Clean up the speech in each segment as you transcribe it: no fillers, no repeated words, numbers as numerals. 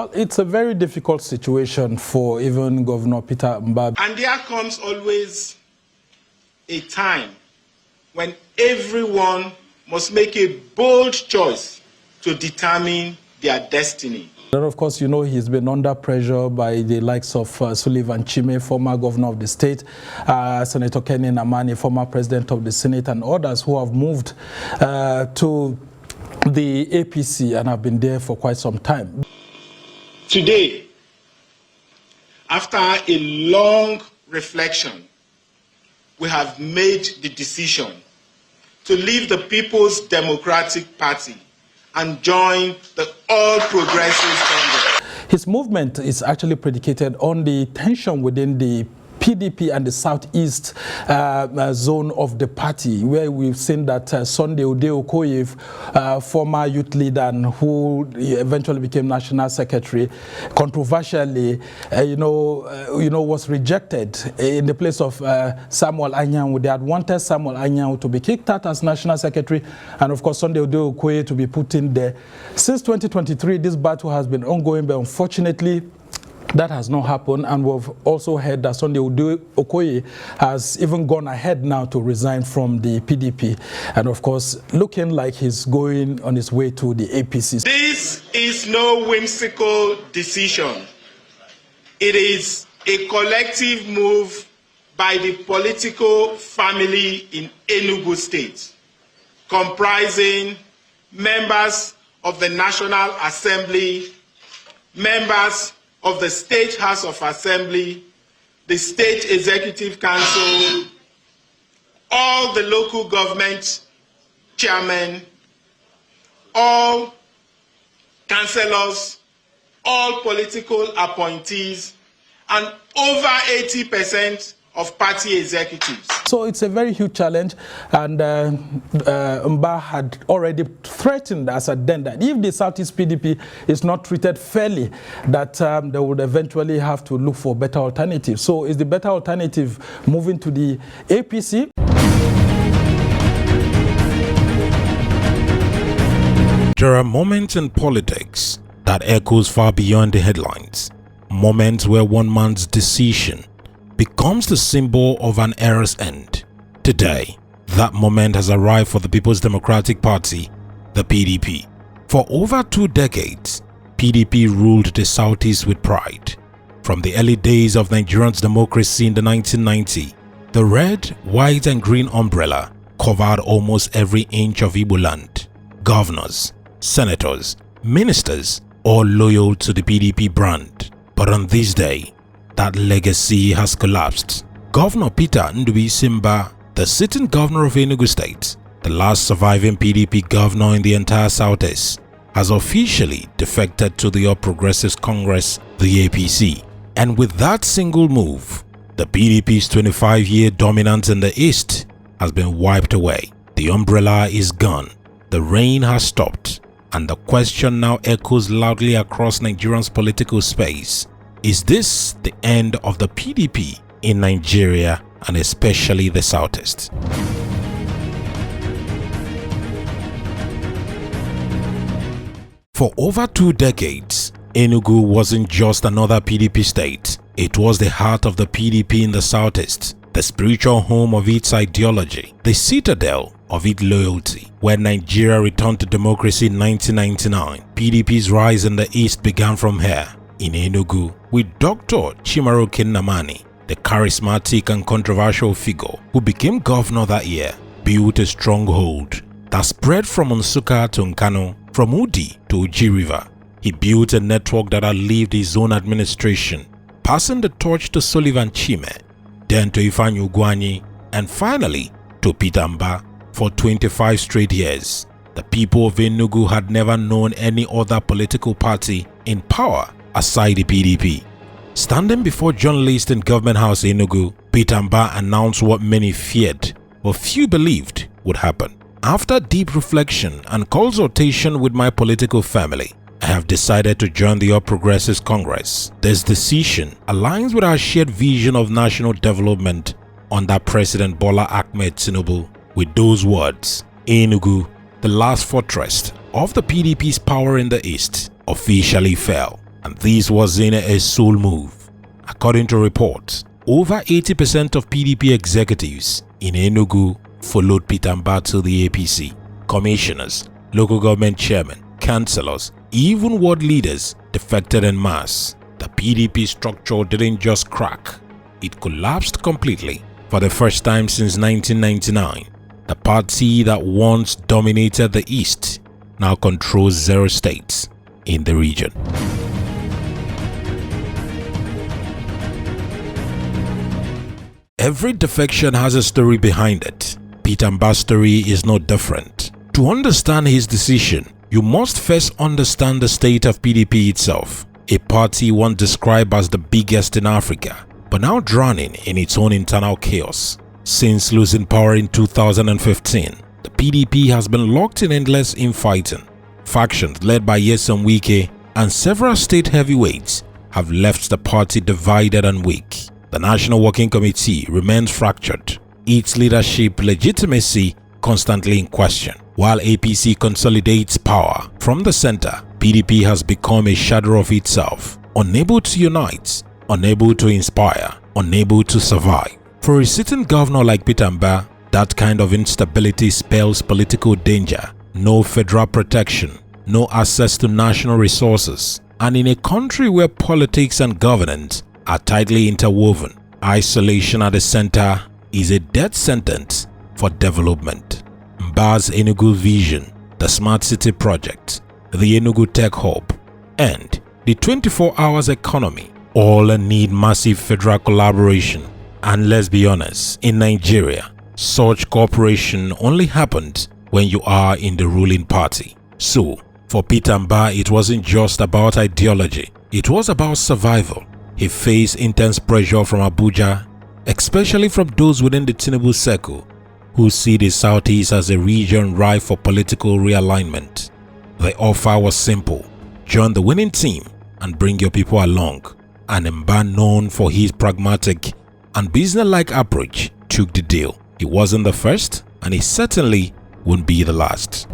Well, it's a very difficult situation for even Governor Peter Mbah. And there comes always a time when everyone must make a bold choice to determine their destiny. And of course, you know, he's been under pressure by the likes of Sullivan Chime, former governor of the state, Senator Kenny Namani, former president of the Senate, and others who have moved to the APC and have been there for quite some time. Today, after a long reflection, we have made the decision to leave the People's Democratic Party and join the All Progressives Congress. His movement is actually predicated on the tension within the PDP and the southeast zone of the party, where we've seen that Sunday Okoye, former youth leader and who eventually became national secretary, controversially, was rejected in the place of Samuel Anyanwu. They had wanted Samuel Anyanwu to be kicked out as national secretary, and of course Sunday Okoye to be put in there. Since 2023, this battle has been ongoing, but unfortunately, that has not happened, and we've also heard that Sunday Okoye has even gone ahead now to resign from the PDP, and of course, looking like he's going on his way to the APC. This is no whimsical decision. It is a collective move by the political family in Enugu State, comprising members of the National Assembly, members of the State House of Assembly, the State Executive Council, all the local government chairmen, all councillors, all political appointees, and over 80% of party executives. So it's a very huge challenge, and Mbah had already threatened us at then that if the Southeast PDP is not treated fairly, that they would eventually have to look for better alternatives. So is the better alternative moving to the APC? There are moments in politics that echoes far beyond the headlines. Moments where one man's decision becomes the symbol of an era's end. Today, that moment has arrived for the People's Democratic Party, the PDP. For over 2 decades, PDP ruled the Southeast with pride. From the early days of Nigeria's democracy in the 1990s, the red, white and green umbrella covered almost every inch of Igbo land. Governors, senators, ministers, all loyal to the PDP brand. But on this day, that legacy has collapsed. Governor Peter Ndubuisi, the sitting governor of Enugu State, the last surviving PDP governor in the entire Southeast, has officially defected to the All Progressives Congress, the APC. And with that single move, the PDP's 25-year dominance in the East has been wiped away. The umbrella is gone, the rain has stopped, and the question now echoes loudly across Nigeria's political space. Is this the end of the PDP in Nigeria and especially the Southeast? For over 2 decades, Enugu wasn't just another PDP state. It was the heart of the PDP in the Southeast, the spiritual home of its ideology, the citadel of its loyalty. When Nigeria returned to democracy in 1999, PDP's rise in the East began from here, in Enugu, with Dr. Chimaru Namani, the charismatic and controversial figure who became governor that year, built a stronghold that spread from Nsukka to Nkanu, from Udi to Uji River. He built a network that outlived his own administration, passing the torch to Sullivan Chime, then to Ifeanyi Ugwuanyi, and finally to Peter Mbah. For 25 straight years, the people of Enugu had never known any other political party in power aside the PDP. Standing before journalists in Government House Enugu, Peter Mbah announced what many feared but few believed would happen. After deep reflection and consultation with my political family, I have decided to join the All Progressives Congress. This decision aligns with our shared vision of national development under President Bola Ahmed Tinubu. With those words, Enugu, the last fortress of the PDP's power in the East, officially fell. and this wasn't a sole move. According to reports, over 80% of PDP executives in Enugu followed Peter Mbah to the APC. Commissioners, local government chairmen, councillors, even ward leaders defected en masse. The PDP structure didn't just crack, it collapsed completely. For the first time since 1999, the party that once dominated the East now controls 0 states in the region. Every defection has a story behind it. Peter Mbah's story is no different. To understand his decision, you must first understand the state of PDP itself, a party once described as the biggest in Africa, but now drowning in its own internal chaos. Since losing power in 2015, the PDP has been locked in endless infighting. Factions led by Nyesom Wike and several state heavyweights have left the party divided and weak. The National Working Committee remains fractured, its leadership legitimacy constantly in question. While APC consolidates power from the center, PDP has become a shadow of itself, unable to unite, unable to inspire, unable to survive. For a sitting governor like Peter Mbah, that kind of instability spells political danger, no federal protection, no access to national resources, and in a country where politics and governance are tightly interwoven, isolation at the center is a death sentence for development. Mbah's Enugu vision, the Smart City Project, the Enugu Tech Hub, and the 24 hours economy all need massive federal collaboration. And let's be honest, in Nigeria, such cooperation only happens when you are in the ruling party. So, for Peter Mbah, it wasn't just about ideology, it was about survival. He faced intense pressure from Abuja, especially from those within the Tinubu circle, who see the Southeast as a region ripe for political realignment. The offer was simple: join the winning team and bring your people along. And Mbah, known for his pragmatic and business-like approach, took the deal. He wasn't the first, and he certainly won't be the last.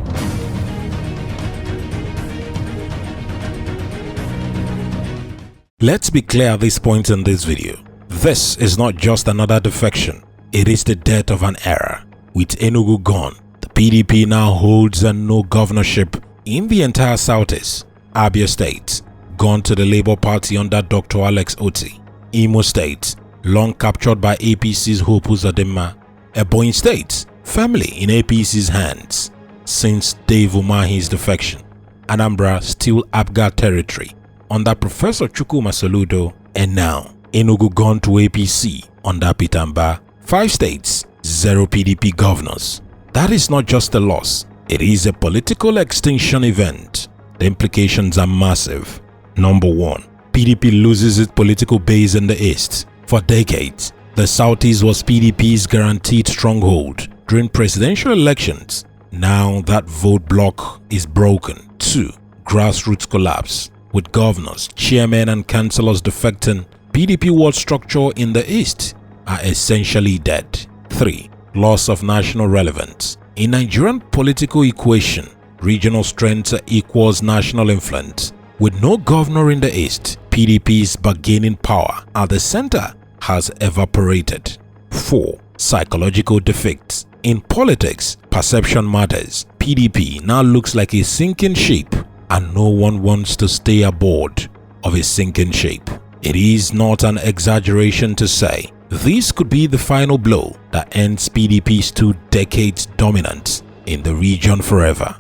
Let's be clear at this point in this video. This is not just another defection. It is the death of an era. With Enugu gone, the PDP now holds no governorship in the entire Southeast. Abia State, gone to the Labour Party under Dr. Alex Otti. Imo State, long captured by APC's Hope Uzodinma. Ebonyi State, firmly in APC's hands since Dave Umahi's defection. Anambra, still APGA territory under Professor Chukwuma Soludo, and now Enugu gone to APC under Peter Mbah. 5 states, 0 PDP governors. That is not just a loss, it is a political extinction event. The implications are massive. Number 1, PDP loses its political base in the East. For decades, the Southeast was PDP's guaranteed stronghold during presidential elections. Now that vote block is broken. 2, grassroots collapse. With governors, chairmen and councillors defecting, PDP ward structure in the East are essentially dead. 3, loss of national relevance. In Nigerian political equation, regional strength equals national influence. With no governor in the East, PDP's bargaining power at the center has evaporated. 4, psychological defects. In politics, perception matters. PDP now looks like a sinking ship, and no one wants to stay aboard of a sinking ship. It is not an exaggeration to say this could be the final blow that ends PDP's 2 decades dominance in the region forever.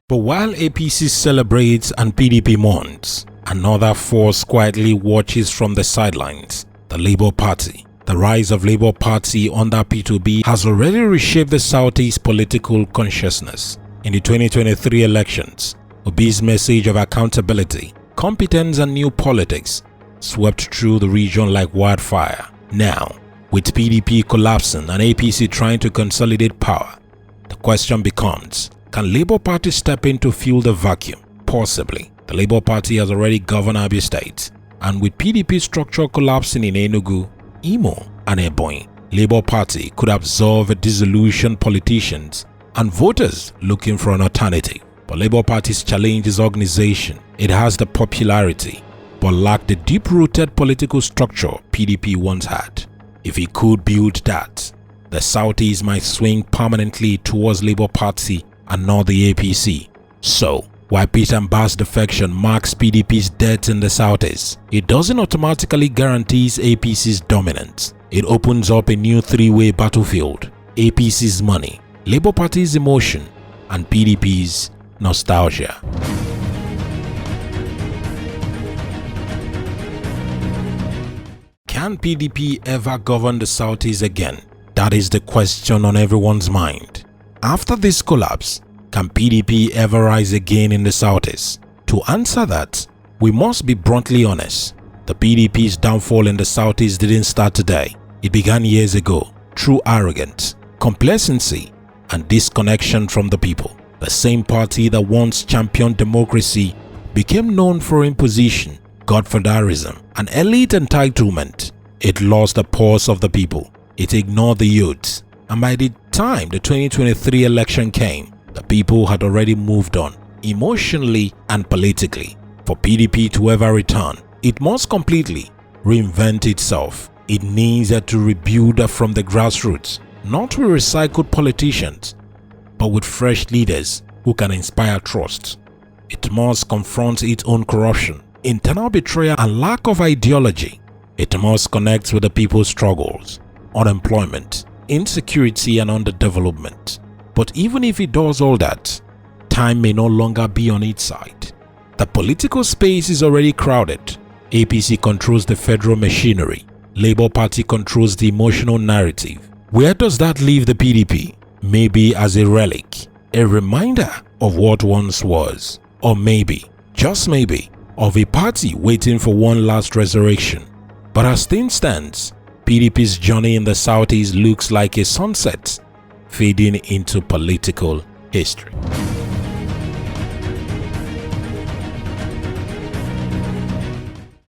But while APC celebrates and PDP mourns, another force quietly watches from the sidelines: the Labour Party. The rise of Labour Party under P2B has already reshaped the Southeast political consciousness. In the 2023 elections, Obi's message of accountability, competence and new politics swept through the region like wildfire. Now, with PDP collapsing and APC trying to consolidate power, the question becomes, can Labour Party step in to fill the vacuum? Possibly. The Labour Party has already governed Abia State, and with PDP structure collapsing in Enugu, Imo and Ebonyi, Labour Party could absorb disillusioned politicians and voters looking for an alternative. But Labour Party's challenge is organization. It has the popularity, but lacked the deep-rooted political structure PDP once had. If it could build that, the Southeast might swing permanently towards Labour Party and not the APC. So, while Peter Mbah's defection marks PDP's death in the Southeast, it doesn't automatically guarantee APC's dominance. It opens up a new three-way battlefield: APC's money, Labour Party's emotion, and PDP's nostalgia. Can PDP ever govern the Southeast again? That is the question on everyone's mind. After this collapse, can PDP ever rise again in the Southeast? To answer that, we must be bluntly honest. The PDP's downfall in the Southeast didn't start today. It began years ago through arrogance, complacency, and disconnection from the people. The same party that once championed democracy became known for imposition, godfatherism, and elite entitlement. It lost the pulse of the people. It ignored the youths. And by the time the 2023 election came, the people had already moved on, emotionally and politically. For PDP to ever return, it must completely reinvent itself. It needs to rebuild from the grassroots, not with recycled politicians, but with fresh leaders who can inspire trust. It must confront its own corruption, internal betrayal, and lack of ideology. It must connect with the people's struggles, unemployment, insecurity, and underdevelopment. But even if it does all that, time may no longer be on its side. The political space is already crowded. APC controls the federal machinery. Labour Party controls the emotional narrative. Where does that leave the PDP? Maybe as a relic, a reminder of what once was, or maybe, just maybe, of a party waiting for one last resurrection. But as things stands, PDP's journey in the Southeast looks like a sunset fading into political history.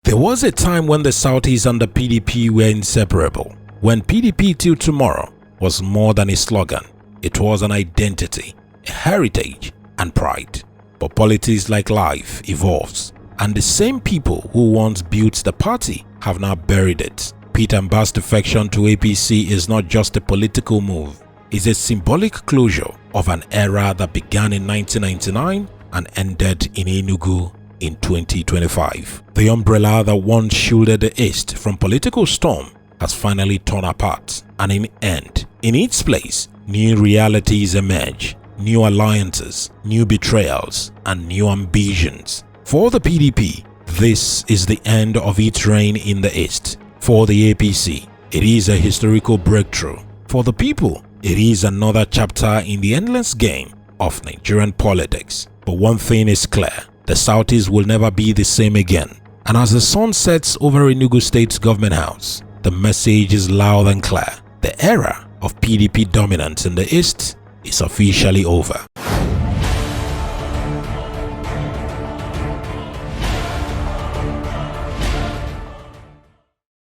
There was a time when the Southeast and the PDP were inseparable, when PDP till tomorrow was more than a slogan. It was an identity, a heritage, and pride. But politics, like life, evolves, and the same people who once built the party have now buried it. Peter Mbah's defection to APC is not just a political move. It's a symbolic closure of an era that began in 1999 and ended in Enugu in 2025. The umbrella that once shielded the East from political storm has finally torn apart, and in its place, new realities emerge, new alliances, new betrayals, and new ambitions. For the PDP, this is the end of its reign in the East. For the APC, it is a historical breakthrough. For the people, it is another chapter in the endless game of Nigerian politics. But one thing is clear: the Southeast will never be the same again. And as the sun sets over Enugu State's government house, the message is loud and clear. The era of PDP dominance in the East is officially over.